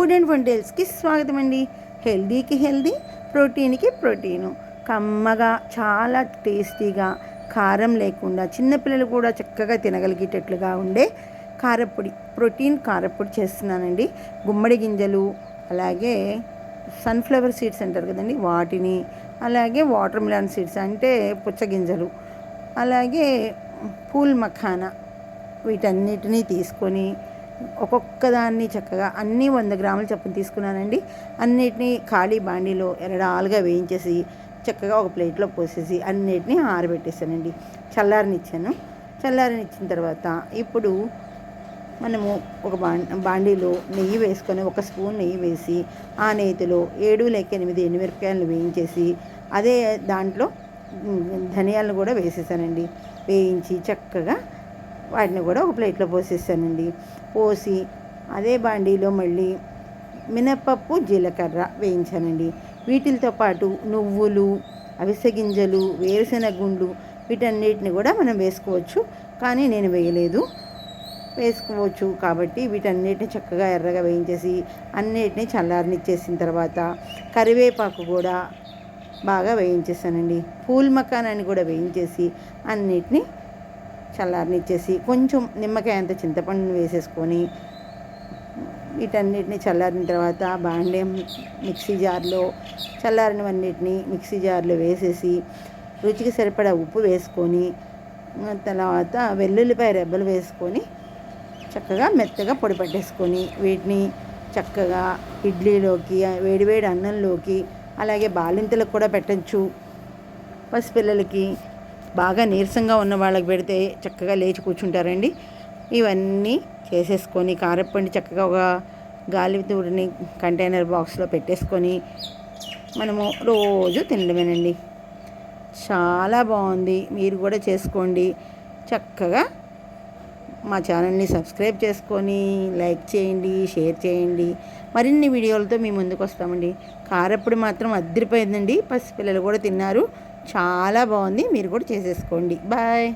Food and వంటల్స్కి స్వాగతం అండి. హెల్దీకి healthy, ప్రోటీన్కి protein, కమ్మగా చాలా టేస్టీగా, కారం లేకుండా చిన్నపిల్లలు కూడా చక్కగా తినగలిగేటట్లుగా ఉండే కారప్పొడి, ప్రోటీన్ కారప్పొడి చేస్తున్నానండి. గుమ్మడి గింజలు, అలాగే సన్ఫ్లవర్ సీడ్స్ అంటారు కదండి, వాటిని, అలాగే వాటర్ మిలన్ సీడ్స్ అంటే పుచ్చగింజలు, అలాగే పూల్ మఖానా, వీటన్నిటినీ తీసుకొని ఒక్కొక్క దాన్ని చక్కగా అన్నీ 100 గ్రాముల చొప్పున తీసుకున్నానండి. అన్నిటినీ ఖాళీ బాండీలో ఎరడాలుగా వేయించేసి చక్కగా ఒక ప్లేట్లో పోసేసి అన్నిటినీ ఆరబెట్టేసానండి. చల్లారనిచ్చిన తర్వాత ఇప్పుడు మనము ఒక బాండీలో నెయ్యి వేసుకొని 1 స్పూన్ నెయ్యి వేసి ఆ నెయ్యిలో 7 లేక 8 ఎండుమిరపకాయలను వేయించేసి అదే దాంట్లో ధనియాలను కూడా వేసేసానండి. వేయించి చక్కగా వాటిని కూడా ఒక ప్లేట్లో పోసేసానండి. పోసి అదే బాండీలో మళ్ళీ మినపప్పు, జీలకర్ర వేయించానండి. వీటితో పాటు నువ్వులు, అవిసె గింజలు, వేరుశెనగ గుండ్లు, వీటన్నిటిని కూడా మనం వేసుకోవచ్చు, కానీ నేను వేసుకోవచ్చు కాబట్టి వీటన్నిటిని చక్కగా ఎర్రగా వేయించేసి అన్నిటిని చల్లారనిచ్చేసిన తర్వాత కరివేపాకు కూడా బాగా వేయించేసానండి. పూల్ మకానాన్ని కూడా వేయించేసి అన్నిటిని చల్లారనిచ్చేసి కొంచెం నిమ్మకాయ అంత చింతపండుని వేసేసుకొని వీటన్నిటిని చల్లారిన తర్వాత మిక్సీ జార్లో చల్లారినవన్నిటిని మిక్సీ జార్లో వేసేసి రుచికి సరిపడా ఉప్పు వేసుకొని తర్వాత వెల్లుల్లిపాయ రెబ్బలు వేసుకొని చక్కగా మెత్తగా పొడి పట్టేసుకొని వీటిని చక్కగా ఇడ్లీలోకి, వేడివేడి అన్నంలోకి, అలాగే బాలింతలకు కూడా పెట్టచ్చు. పసిపిల్లలకి, బాగా నీరసంగా ఉన్న వాళ్ళకి పెడితే చక్కగా లేచి కూర్చుంటారండి. ఇవన్నీ చేసేసుకొని కారప్పొడి చక్కగా ఒక గాలితూరిని కంటైనర్ బాక్స్లో పెట్టేసుకొని మనము రోజు తినడమేనండి. చాలా బాగుంది, మీరు కూడా చేసుకోండి. చక్కగా మా ఛానల్ని సబ్స్క్రైబ్ చేసుకొని లైక్ చేయండి, షేర్ చేయండి. మరిన్ని వీడియోలతో మీ ముందుకు వస్తామండి. కారప్పొడి మాత్రం అదిరిపోయిందండి, పసిపిల్లలు కూడా తిన్నారు. చాలా బాగుంది, మీరు కూడా చేసేసుకోండి. బాయ్.